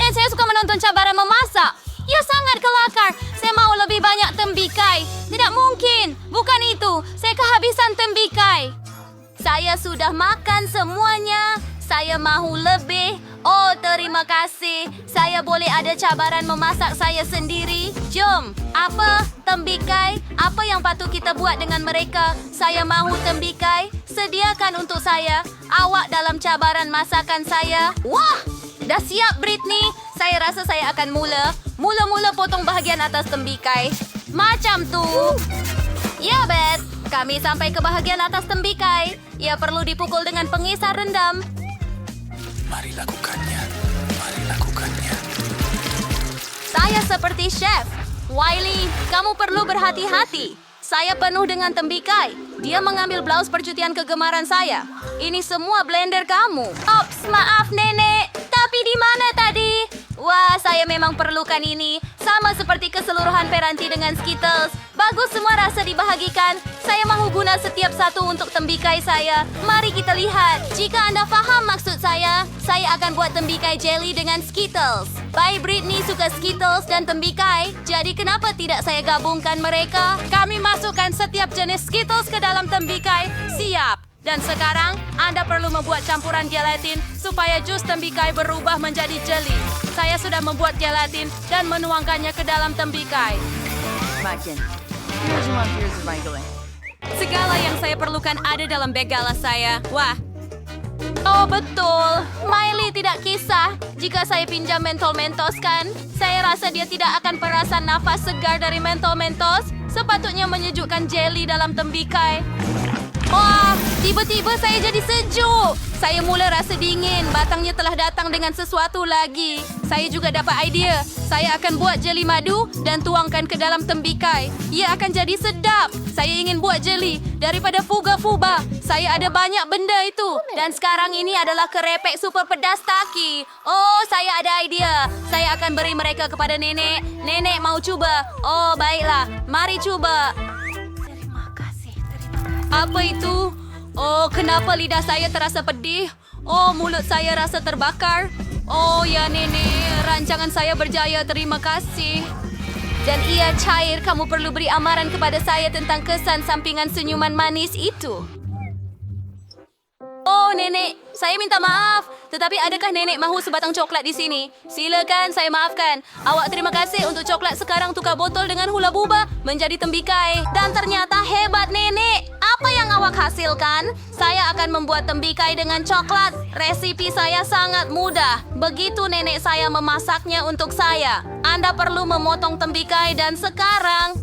Dan saya suka menonton cabaran memasak. Ia sangat kelakar. Saya mau lebih banyak tembikai. Tidak mungkin. Bukan itu. Saya kehabisan tembikai. Saya sudah makan semuanya. Saya mahu lebih. Oh, terima kasih. Saya boleh ada cabaran memasak saya sendiri. Jom. Apa? Tembikai? Apa yang patut kita buat dengan mereka? Saya mahu tembikai. Sediakan untuk saya. Awak dalam cabaran masakan saya. Wah! Dah siap, Britney. Saya rasa saya akan mula potong bahagian atas tembikai. Macam tu. Ya, Beth. Kami sampai ke bahagian atas tembikai. Ia perlu dipukul dengan pengisar rendam. Mari lakukannya. Mari lakukannya. Saya seperti chef. Wiley, kamu perlu berhati-hati. Saya penuh dengan tembikai. Dia mengambil blaus percutian kegemaran saya. Ini semua blender kamu. Ops, maaf nenek. Tapi di mana tadi? Wah, saya memang perlukan ini. Sama seperti keseluruhan Peranti dengan Skittles. Bagus semua rasa dibahagikan. Saya mahu guna setiap satu untuk tembikai saya. Mari kita lihat. Jika Anda faham maksud saya akan buat tembikai jelly dengan Skittles. Bye, Britney suka Skittles dan tembikai. Jadi kenapa tidak saya gabungkan mereka? Kami masukkan setiap jenis Skittles ke dalam tembikai. Siap. Dan sekarang, Anda perlu membuat campuran gelatin supaya jus tembikai berubah menjadi jelly. Saya sudah membuat gelatin dan menuangkannya ke dalam tembikai. Makin. Here's one. Here's my going. Segala yang saya perlukan ada dalam beg gala saya. Wah. Oh, betul. Miley tidak kisah. Jika saya pinjam mentol mentos kan, saya rasa dia tidak akan perasan nafas segar dari mentol mentos. Sepatutnya menyejukkan jelly dalam tembikai. Wah, tiba-tiba saya jadi sejuk. Saya mula rasa dingin. Batangnya telah datang dengan sesuatu lagi. Saya juga dapat idea. Saya akan buat jeli madu dan tuangkan ke dalam tembikai. Ia akan jadi sedap. Saya ingin buat jeli daripada fuga-fuba. Saya ada banyak benda itu. Dan sekarang ini adalah kerepek super pedas taki. Oh, saya ada idea. Saya akan beri mereka kepada nenek. Nenek mau cuba. Oh, baiklah. Mari cuba. Apa itu? Oh, kenapa lidah saya terasa pedih? Oh, mulut saya rasa terbakar. Oh, ya nenek, rancangan saya berjaya, terima kasih. Dan ia cair, kamu perlu beri amaran kepada saya tentang kesan sampingan senyuman manis itu. Oh, nenek, saya minta maaf. Tetapi adakah nenek mahu sebatang coklat di sini? Silakan, saya maafkan. Awak terima kasih untuk coklat sekarang tukar botol dengan hula buba menjadi tembikai. Dan ternyata hebat, nenek. Apa yang awak hasilkan? Saya akan membuat tembikai dengan coklat. Resipi saya sangat mudah. Begitu nenek saya memasaknya untuk saya. Anda perlu memotong tembikai dan sekarang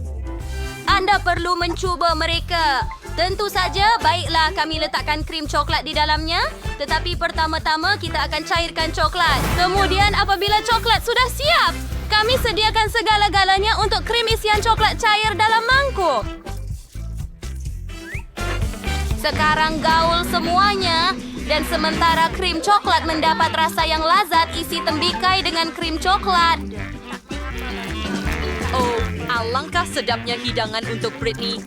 Anda perlu mencuba mereka. Tentu saja, baiklah kami letakkan krim coklat di dalamnya. Tetapi pertama-tama kita akan cairkan coklat. Kemudian apabila coklat sudah siap, kami sediakan segala-galanya untuk krim isian coklat cair dalam mangkuk. Sekarang gaul semuanya. Dan sementara krim coklat mendapat rasa yang lazat, isi tembikai dengan krim coklat. Oh, alangkah sedapnya hidangan untuk Britney.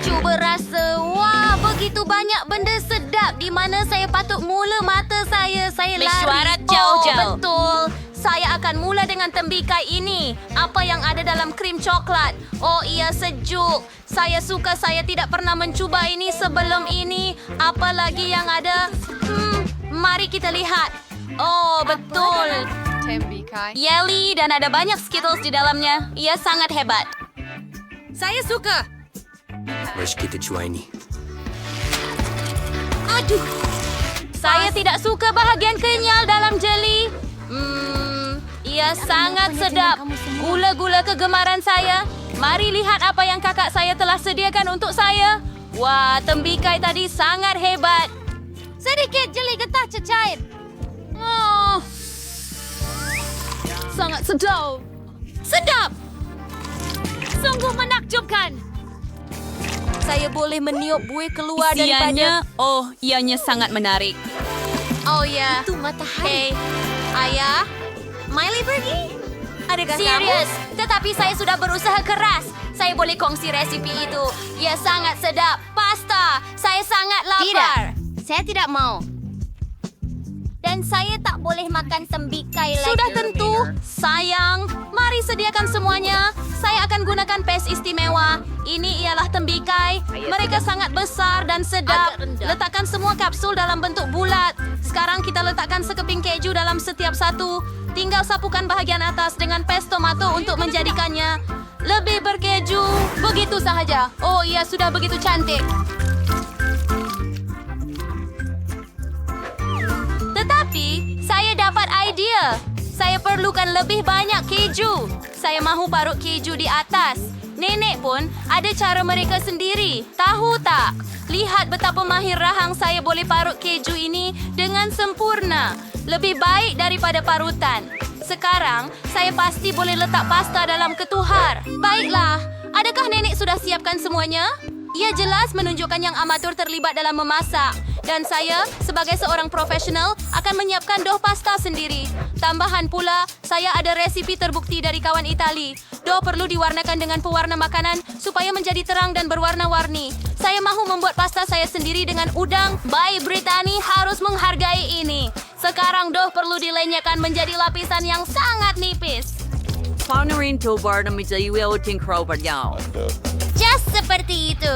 Cuba rasa. Wah, begitu banyak benda sedap di mana saya patut mula mata saya. Saya lari. Mesyuarat jauh-jauh. Oh, betul. Saya akan mula dengan tembikai ini. Apa yang ada dalam krim coklat? Oh, ia sejuk. Saya suka saya tidak pernah mencuba ini sebelum ini. Apa lagi yang ada? Mari kita lihat. Oh, betul. Tembikai. Jelly dan ada banyak Skittles di dalamnya. Ia sangat hebat. Saya suka. Mari kita cuba ini. Aduh. Saya tidak suka bahagian kenyal dalam jeli. Ia sangat sedap. Gula-gula kegemaran saya. Mari lihat apa yang kakak saya telah sediakan untuk saya. Wah, tembikai tadi sangat hebat. Sedikit jeli getah cecair. Oh. Sangat sedap. Sedap. Sungguh menakjubkan. Saya boleh meniup buih keluar daripada... ianya sangat menarik. Oh ya. Itu matahari. Hey, ayah. Miley pergi? Adakah serius? Tetapi saya sudah berusaha keras. Saya boleh kongsi resipi itu. Ia sangat sedap. Pasta. Saya sangat lapar. Tidak. Saya tidak mau. Dan saya tak boleh makan tembikai lagi. Sudah sayang, mari sediakan semuanya. Saya akan gunakan pes istimewa. Ini ialah tembikai. Mereka sangat besar dan sedap. Letakkan semua kapsul dalam bentuk bulat. Sekarang kita letakkan sekeping keju dalam setiap satu. Tinggal sapukan bahagian atas dengan pes tomato untuk menjadikannya lebih berkeju. Begitu sahaja. Oh iya, sudah begitu cantik. Tetapi, saya dapat idea. Saya perlukan lebih banyak keju. Saya mahu parut keju di atas. Nenek pun ada cara mereka sendiri. Tahu tak? Lihat betapa mahir rahang saya boleh parut keju ini dengan sempurna. Lebih baik daripada parutan. Sekarang, saya pasti boleh letak pasta dalam ketuhar. Baiklah, adakah nenek sudah siapkan semuanya? Ia jelas menunjukkan yang amatur terlibat dalam memasak. Dan saya, sebagai seorang profesional, akan menyiapkan dough pasta sendiri. Tambahan pula, saya ada resipi terbukti dari kawan Itali. Dough perlu diwarnakan dengan pewarna makanan supaya menjadi terang dan berwarna-warni. Saya mahu membuat pasta saya sendiri dengan udang. Bayi Britani harus menghargai ini. Sekarang dough perlu dilenyapkan menjadi lapisan yang sangat nipis. Paano rin to bar na medyo ting crow ba niya? Just seperti itu.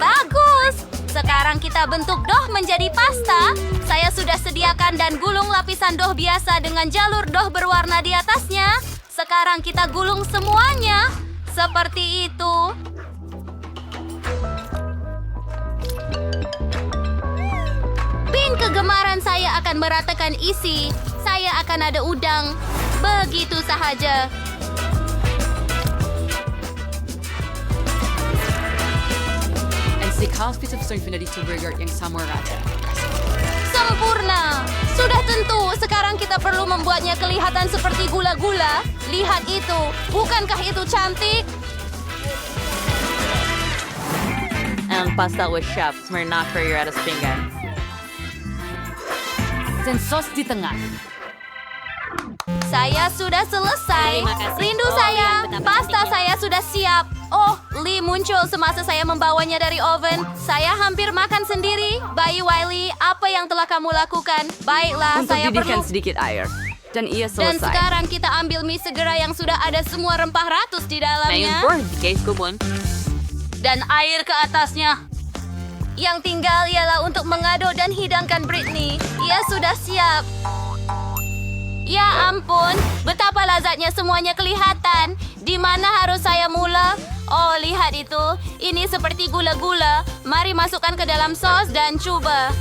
Bagus! Sekarang kita bentuk dough menjadi pasta. Saya sudah sediakan dan gulung lapisan dough biasa dengan jalur dough berwarna di atasnya. Sekarang kita gulung semuanya. Seperti itu. Pin kegemaran saya akan meratakan isi. Saya akan ada udang. Begitu sahaja. Si Kaos bisa finally to burger yang sama rata. Sempurna! Sudah tentu, sekarang kita perlu membuatnya kelihatan seperti gula-gula. Lihat itu, bukankah itu cantik? Ang pasta with chef, Smirnoff for your atas pinggan. Dan sos di tengah. Saya sudah selesai. Terima kasih. Rindu Oh, saya, lihat betapa pasta cantiknya. saya sudah siap. Oh, Lee muncul semasa saya membawanya dari oven. Saya hampir makan sendiri. Bayi Wiley, apa yang telah kamu lakukan? Baiklah, Untuk saya didihkan perlu... sedikit air. Dan ia Dan selesai. sekarang kita ambil mie segera yang sudah ada semua rempah ratus di Ngayon dalamnya. po, di case ko po. Dan air ke atasnya. Yang tinggal ialah untuk mengaduk dan hidangkan Britney. Ia sudah siap. Ya ampun, betapa lazatnya semuanya kelihatan. Di mana harus saya mula? Oh, lihat itu. Ini seperti gula-gula. Mari masukkan ke dalam sos dan coba.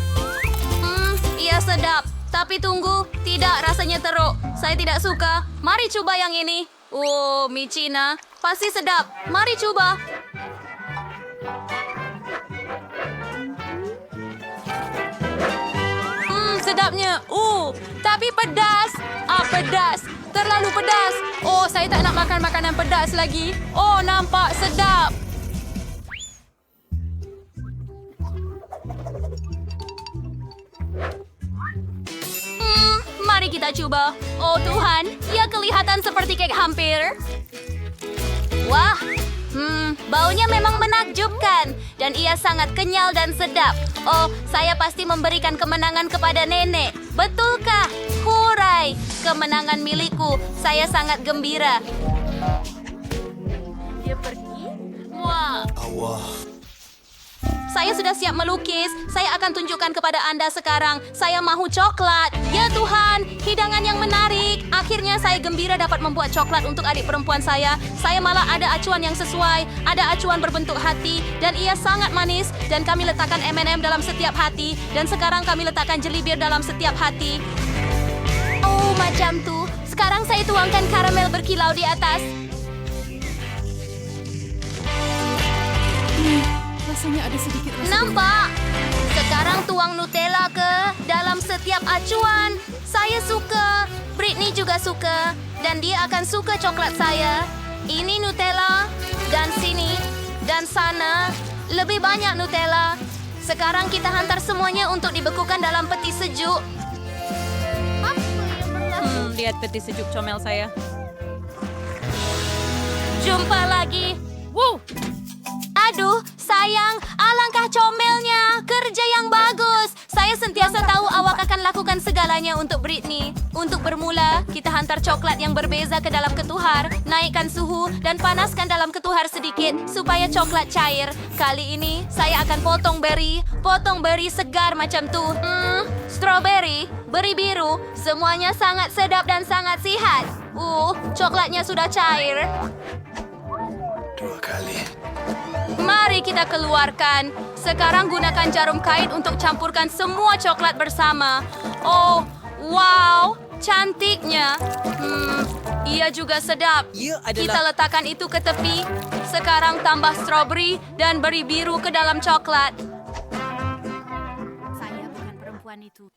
Ia sedap. Tapi tunggu, tidak, rasanya teruk. Saya tidak suka. Mari coba yang ini. Oh, mie Cina. Pasti sedap. Mari coba. Sedapnya. Tapi pedas. Pedas. Terlalu pedas. Oh, saya tak nak makan makanan pedas lagi. Oh, nampak sedap. Mari kita coba. Oh Tuhan, ia kelihatan seperti kek hampir. Wah, baunya memang menakjubkan. Dan ia sangat kenyal dan sedap. Oh, saya pasti memberikan kemenangan kepada nenek. Betulkah? Hurai, kemenangan milikku. Saya sangat gembira. Dia pergi? Wah. Saya sudah siap melukis. Saya akan tunjukkan kepada Anda sekarang. Saya mahu coklat. Ya Tuhan, hidangan yang menarik. Akhirnya saya gembira dapat membuat coklat untuk adik perempuan saya. Saya malah ada acuan yang sesuai. Ada acuan berbentuk hati. Dan ia sangat manis. Dan kami letakkan M&M dalam setiap hati. Dan sekarang kami letakkan jelibir dalam setiap hati. Oh, macam tu. Sekarang saya tuangkan karamel berkilau di atas. Rasanya ada sedikit rasa. Nampak? Sekarang tuang Nutella ke dalam setiap acuan. Saya suka. Britney juga suka. Dan dia akan suka coklat saya. Ini Nutella. Dan sini. Dan sana. Lebih banyak Nutella. Sekarang kita hantar semuanya untuk dibekukan dalam peti sejuk. Lihat peti sejuk comel saya. Jumpa lagi. Wow. Aduh, sayang, alangkah comelnya. Kerja yang bagus. Saya sentiasa tahu awak akan lakukan segalanya untuk Britney. Untuk bermula, kita hantar coklat yang berbeza ke dalam ketuhar, naikkan suhu dan panaskan dalam ketuhar sedikit supaya coklat cair. Kali ini, saya akan potong beri segar macam tuh. Strawberry, beri biru, semuanya sangat sedap dan sangat sihat. Coklatnya sudah cair. 2 kali. Mari kita keluarkan. Sekarang gunakan jarum kait untuk campurkan semua coklat bersama. Oh, wow, cantiknya. Ia juga sedap. Kita letakkan itu ke tepi. Sekarang tambah strawberry dan beri biru ke dalam coklat. Saya bukan perempuan itu.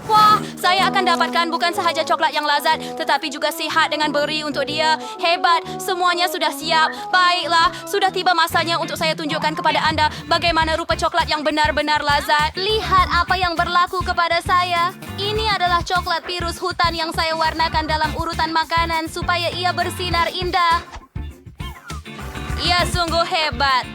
Wah, saya akan dapatkan bukan sahaja coklat yang lazat, tetapi juga sehat dengan beri untuk dia. Hebat, semuanya sudah siap. Baiklah, sudah tiba masanya untuk saya tunjukkan kepada anda bagaimana rupa coklat yang benar-benar lazat. Lihat apa yang berlaku kepada saya. Ini adalah coklat virus hutan yang saya warnakan dalam urutan makanan supaya ia bersinar indah. Ia sungguh hebat.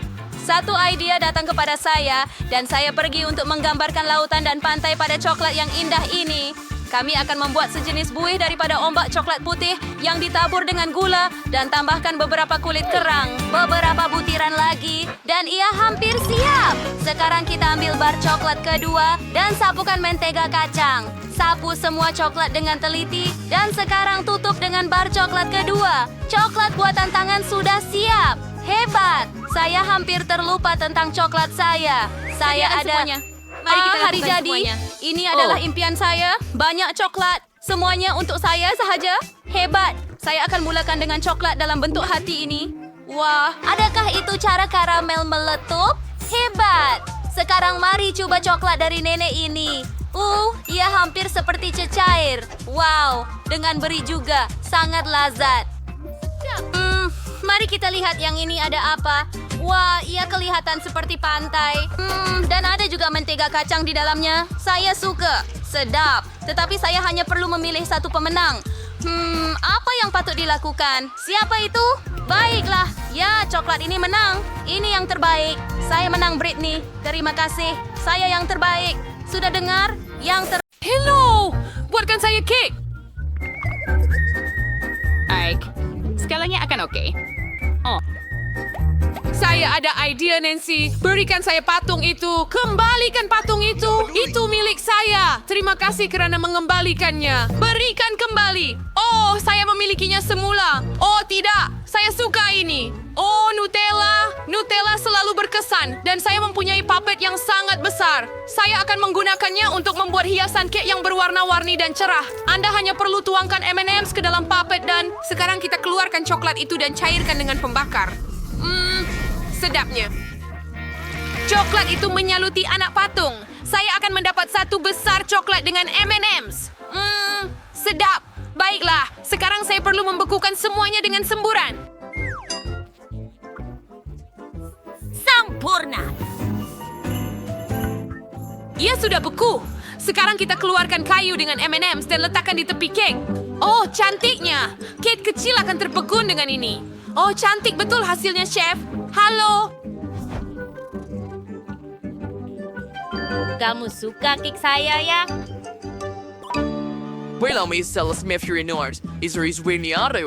Satu idea datang kepada saya dan saya pergi untuk menggambarkan lautan dan pantai pada coklat yang indah ini. Kami akan membuat sejenis buih daripada ombak coklat putih yang ditabur dengan gula dan tambahkan beberapa kulit kerang. Beberapa butiran lagi dan ia hampir siap. Sekarang kita ambil bar coklat kedua dan sapukan mentega kacang. Sapu semua coklat dengan teliti dan sekarang tutup dengan bar coklat kedua. Coklat buatan tangan sudah siap. Hebat! Saya hampir terlupa tentang coklat saya. Saya ada semuanya. Mari kita hari lakukan jadi. semuanya. Ini adalah impian saya. Banyak coklat. Semuanya untuk saya sahaja. Hebat. Saya akan mulakan dengan coklat dalam bentuk hati ini. Wah, adakah itu cara karamel meletup? Hebat. Sekarang mari coba coklat dari nenek ini. Ia hampir seperti cecair. Wow, dengan beri juga. Sangat lazat. Mari kita lihat yang ini ada apa. Wah, ia kelihatan seperti pantai. Dan ada juga mentega kacang di dalamnya. Saya suka. Sedap. Tetapi saya hanya perlu memilih satu pemenang. Apa yang patut dilakukan? Siapa itu? Baiklah. Ya, coklat ini menang. Ini yang terbaik. Saya menang, Britney. Terima kasih. Saya yang terbaik. Sudah dengar? Hello! Buatkan saya cake! Ike, skalanya akan oke. Oh, Saya ada idea, Nancy. Berikan saya patung itu. Kembalikan patung itu. Itu milik saya. Terima kasih kerana mengembalikannya. Berikan kembali. Oh, saya memilikinya semula. Oh, tidak. Saya suka ini. Oh, Nutella. Nutella selalu berkesan. Dan saya mempunyai puppet yang sangat besar. Saya akan menggunakannya untuk membuat hiasan kek yang berwarna-warni dan cerah. Anda hanya perlu tuangkan M&M's ke dalam puppet dan... Sekarang kita keluarkan coklat itu dan cairkan dengan pembakar. Sedapnya. Coklat itu menyaluti anak patung. Saya akan mendapat satu besar coklat dengan M&M's. Sedap. Baiklah, sekarang saya perlu membekukan semuanya dengan semburan. Sempurna. Ia sudah beku. Sekarang kita keluarkan kayu dengan M&M's dan letakkan di tepi kek. Oh, cantiknya. Kek kecil akan terpegun dengan ini. Oh, cantik betul hasilnya, Chef. Halo. Kamu suka kek saya ya? Well, Miss Mefurinords, is Winniara.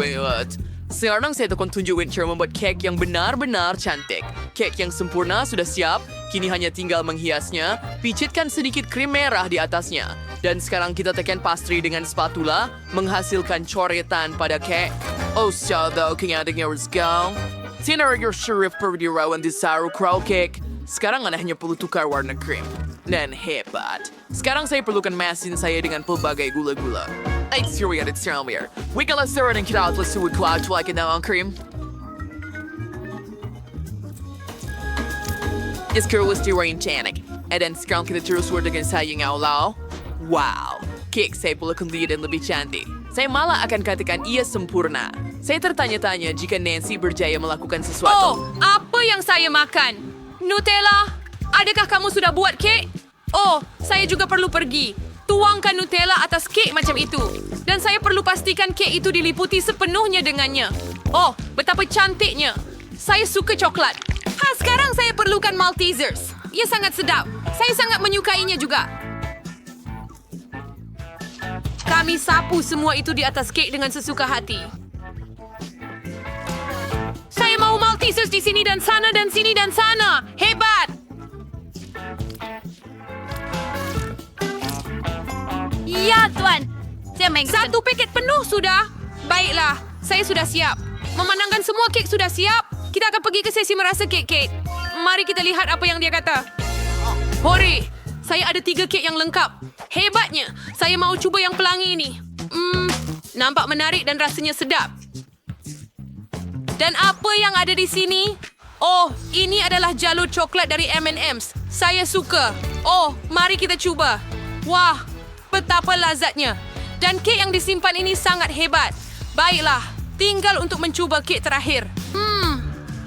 Sekarang saya akan tunjukin cara membuat kek yang benar-benar cantik. Kek yang sempurna sudah siap, kini hanya tinggal menghiasnya, picitkan sedikit krim merah di atasnya. Dan sekarang kita tekan pastry dengan spatula, menghasilkan coretan pada kek. Oh, so the adanya harus go. Tinar your sheriff perdirawan di sauerkraut cake. Sekarang Anda hanya perlu tukar warna krim. Dan hebat. Sekarang saya perlukan mesin saya dengan pelbagai gula-gula. Let's see what it's down here. We can let's start and get out. Let's do it cloud to like it now on cream. It's cool with the rain tannic. And then sekarang kita terus dengan saya yang Allah. Wow. Cake saya perlukan lihat dan lebih cantik. Saya malah akan katakan ia sempurna. Saya tertanya-tanya jika Nancy berjaya melakukan sesuatu. Oh, apa yang saya makan? Nutella? Adakah kamu sudah buat kek? Oh, saya juga perlu pergi. Tuangkan Nutella atas kek macam itu. Dan saya perlu pastikan kek itu diliputi sepenuhnya dengannya. Oh, betapa cantiknya. Saya suka coklat. Sekarang saya perlukan Maltesers. ia sangat sedap. Saya sangat menyukainya juga. Kami sapu semua itu di atas kek dengan sesuka hati. Saya mau Maltesers di sini dan sana dan sini dan sana. Hebat! Ya, Tuan. Saya main Satu paket penuh sudah. Baiklah, saya sudah siap. Memandangkan semua kek sudah siap, kita akan pergi ke sesi merasa kek-kek. Mari kita lihat apa yang dia kata. Hore, saya ada 3 kek yang lengkap. Hebatnya, saya mau cuba yang pelangi ini. Nampak menarik dan rasanya sedap. Dan apa yang ada di sini? Oh, ini adalah jalur coklat dari M&M's. Saya suka. Oh, mari kita cuba. Wah, betapa lazatnya. Dan kek yang disimpan ini sangat hebat. Baiklah, tinggal untuk mencuba kek terakhir.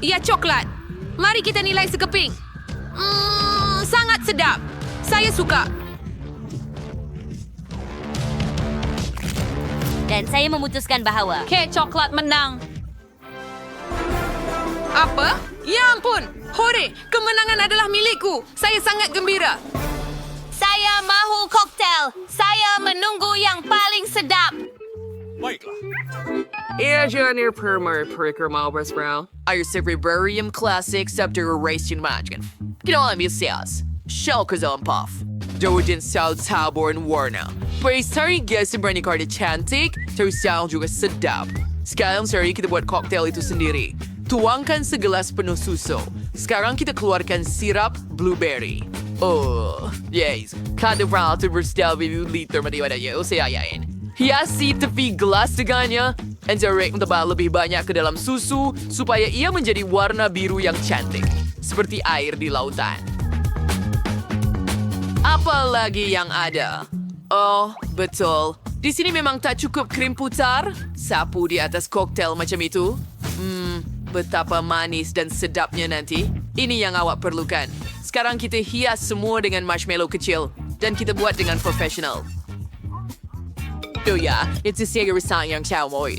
Ia coklat. Mari kita nilai sekeping. Sangat sedap. Saya suka. Dan saya memutuskan bahawa Kek coklat menang. Apa? Ya ampun. Hore, kemenangan adalah milikku. Saya sangat gembira. saya mahu koktel. Saya menunggu yang paling sedap. Iyan permer periker malbras brown. Ayo sa Vibarium Classic Scepter Erased Magic. Ginawa mi siyas. Shell Kazampaf. Dodin South Taborn Warna. Praise tari guest berani kardi cantik. Terusang juga sedap. Sekarang sehari kita buat koktel itu sendiri. Tuangkan segelas penuh susu. Sekarang kita keluarkan sirap blueberry. Oh, yes. Kada brown to bersdal liter madiwada yo sayain. Hiasi tepi gelas dengannya. And direct mentebal lebih banyak ke dalam susu supaya ia menjadi warna biru yang cantik. Seperti air di lautan. Apa lagi yang ada? Oh, betul. Di sini memang tak cukup krim putar. Sapu di atas koktel macam itu. Betapa manis dan sedapnya nanti. Ini yang awak perlukan. Sekarang kita hias semua dengan marshmallow kecil. Dan kita buat dengan profesional. Oh ya, itu saya rasa yang saya mau.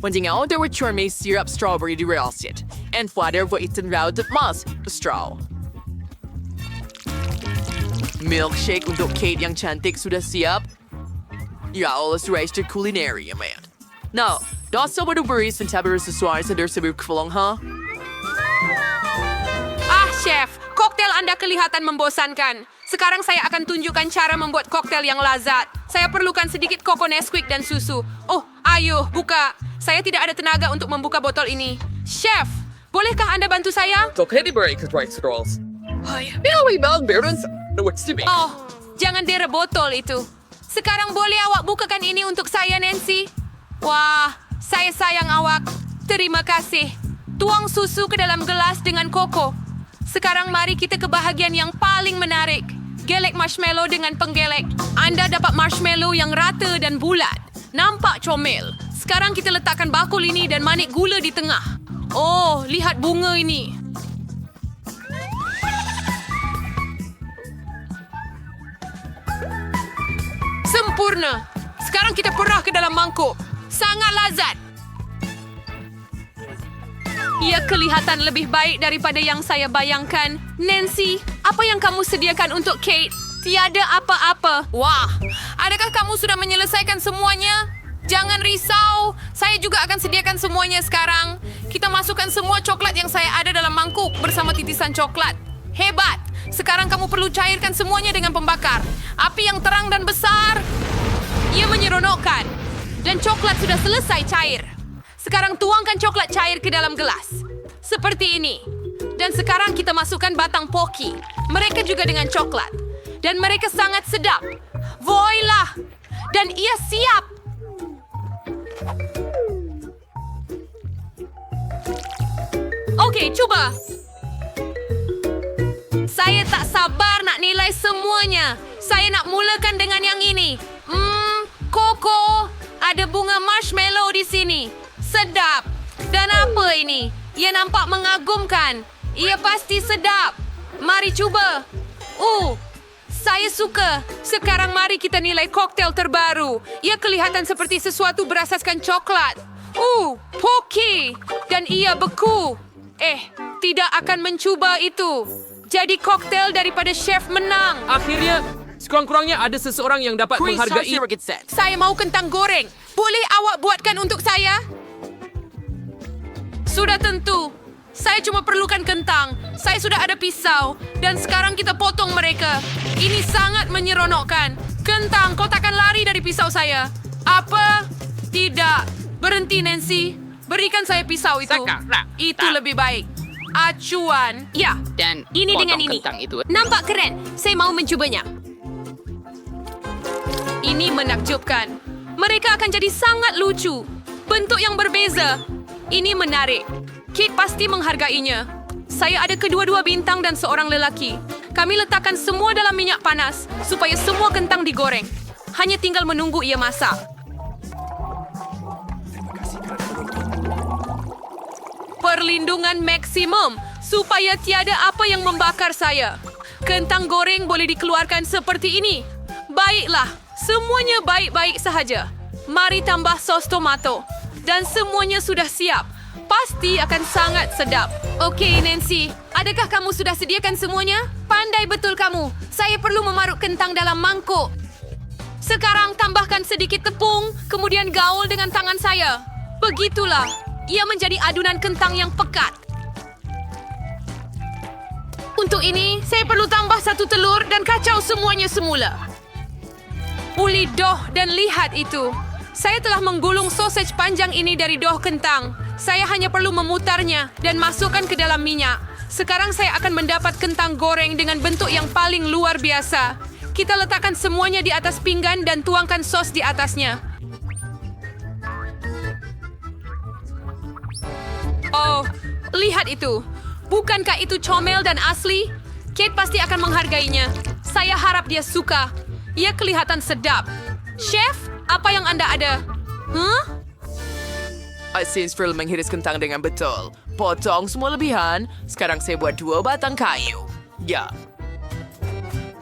Wanting there were charming syrup strawberry di roasted. And water for itin round of moss, straw. Milkshake untuk Kate yang cantik sudah siap. Ya Allah, raised culinary, man. Now, dosa baru beris dan tabar sesuai sadar sebab kepulong, ha? Chef, koktel Anda kelihatan membosankan. Sekarang saya akan tunjukkan cara membuat koktel yang lazat. Saya perlukan sedikit koko Nesquik dan susu. Oh, ayo, buka. Saya tidak ada tenaga untuk membuka botol ini. Chef, bolehkah Anda bantu saya? Okay, di break right strolls. Hi, Billy Bell Barons. No, what's to be? Oh, jangan dera botol itu. Sekarang boleh awak bukakan ini untuk saya, Nancy? Wah, saya sayang awak. Terima kasih. Tuang susu ke dalam gelas dengan koko. Sekarang mari kita ke bahagian yang paling menarik. Gelek marshmallow dengan penggelek. Anda dapat marshmallow yang rata dan bulat. Nampak comel. Sekarang kita letakkan bakul ini dan manik gula di tengah. Oh, lihat bunga ini. Sempurna. Sekarang kita perah ke dalam mangkuk. Sangat lazat. Ia kelihatan lebih baik daripada yang saya bayangkan. Nancy, apa yang kamu sediakan untuk Kate? Tiada apa-apa. Wah, adakah kamu sudah menyelesaikan semuanya? Jangan risau, saya juga akan sediakan semuanya sekarang. Kita masukkan semua coklat yang saya ada dalam mangkuk bersama titisan coklat. Hebat! Sekarang kamu perlu cairkan semuanya dengan pembakar. Api yang terang dan besar. Ia menyeronokkan. Dan coklat sudah selesai cair. Sekarang tuangkan coklat cair ke dalam gelas. Seperti ini. Dan sekarang kita masukkan batang poki. Mereka juga dengan coklat. Dan mereka sangat sedap. Voila! Dan ia siap. Oke, coba. Saya tak sabar nak nilai semuanya. Saya nak mulakan dengan yang ini. Koko. Ada bunga marshmallow di sini. Sedap. Dan apa ini? Ia nampak mengagumkan. Ia pasti sedap. Mari cuba. Saya suka. Sekarang mari kita nilai koktel terbaru. Ia kelihatan seperti sesuatu berasaskan coklat. Poki. Dan ia beku. Tidak akan mencuba itu. Jadi koktail daripada chef menang. Akhirnya, sekurang-kurangnya ada seseorang yang dapat Chris, how's menghargai... your get set? Saya mau kentang goreng. Boleh awak buatkan untuk saya? Sudah tentu. Saya cuma perlukan kentang. Saya sudah ada pisau. Dan sekarang kita potong mereka. Ini sangat menyeronokkan. Kentang, kau takkan lari dari pisau saya. Apa? Tidak. Berhenti, Nancy. Berikan saya pisau itu. Itu lebih baik. Acuan. Ya. Dan Ini dengan potong ini. kentang itu. Nampak keren. Saya mau mencobanya. Ini menakjubkan. Mereka akan jadi sangat lucu. Bentuk yang berbeza. Ini menarik. Kate pasti menghargainya. Saya ada kedua-dua bintang dan seorang lelaki. Kami letakkan semua dalam minyak panas supaya semua kentang digoreng. Hanya tinggal menunggu ia masak. Perlindungan maksimum supaya tiada apa yang membakar saya. Kentang goreng boleh dikeluarkan seperti ini. Baiklah, semuanya baik-baik sahaja. Mari tambah sos tomato. Dan semuanya sudah siap. Pasti akan sangat sedap. Okey, Nancy. Adakah kamu sudah sediakan semuanya? Pandai betul kamu. Saya perlu memarut kentang dalam mangkuk. Sekarang tambahkan sedikit tepung, kemudian gaul dengan tangan saya. Begitulah. Ia menjadi adunan kentang yang pekat. Untuk ini, saya perlu tambah 1 telur dan kacau semuanya semula. Uli doh dan lihat itu. Saya telah menggulung sausage panjang ini dari doh kentang. Saya hanya perlu memutarnya dan masukkan ke dalam minyak. Sekarang saya akan mendapat kentang goreng dengan bentuk yang paling luar biasa. Kita letakkan semuanya di atas pinggan dan tuangkan sos di atasnya. Oh, lihat itu. Bukankah itu comel dan asli? Kate pasti akan menghargainya. Saya harap dia suka. Ia kelihatan sedap. Chef, apa yang Anda ada? Since menghiris kentang dengan betul. Potong semua lebihan. Sekarang saya buat 2 batang kayu. Ya.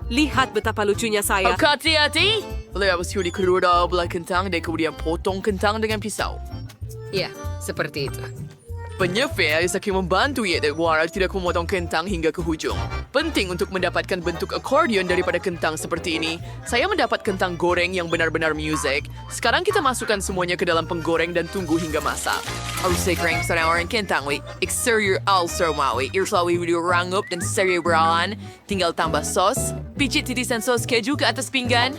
Lihat betapa lucunya saya. Hati-hati. Lepas itu dikeluarkan belah kentang dan kemudian potong kentang dengan pisau. Ya, seperti itu. Penyefir akan membantu ia dan warak tidak memotong kentang hingga ke hujung. Penting untuk mendapatkan bentuk akordeon daripada kentang seperti ini. Saya mendapat kentang goreng yang benar-benar music. Sekarang kita masukkan semuanya ke dalam penggoreng dan tunggu hingga masak. Usai kering seorang orang kentang, exterior also mawi. Irslawi video rangup dan cerebralan. Tinggal tambah sos. Picit titisan sos keju ke atas pinggan.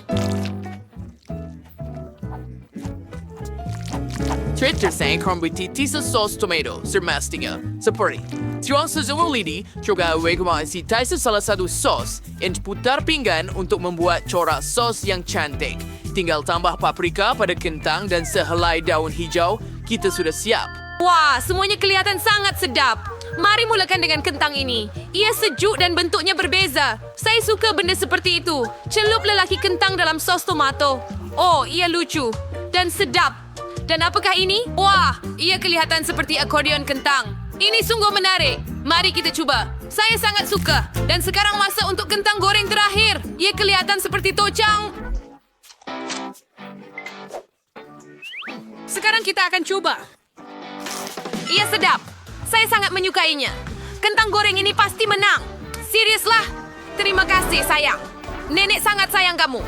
Treat tersayang kombititi sa sauce tomato, sermastiga. Seperti, tuang sa zumong lidi, coba wegmasi tayo sa salah satu sauce, and putar pinggan untuk membuat corak sos yang cantik. Tinggal tambah paprika pada kentang dan sehelai daun hijau, kita sudah siap. Wah, semuanya kelihatan sangat sedap. Mari mulakan dengan kentang ini. Ia sejuk dan bentuknya berbeza. Saya suka benda seperti itu. Celup lelaki kentang dalam sos tomato. Oh, ia lucu. Dan sedap. Dan apakah ini? Wah, ia kelihatan seperti akordeon kentang. Ini sungguh menarik. Mari kita cuba. Saya sangat suka. Dan sekarang masa untuk kentang goreng terakhir. Ia kelihatan seperti tocang. Sekarang kita akan coba. Ia sedap. Saya sangat menyukainya. Kentang goreng ini pasti menang. Seriuslah. Terima kasih, sayang. Nenek sangat sayang kamu.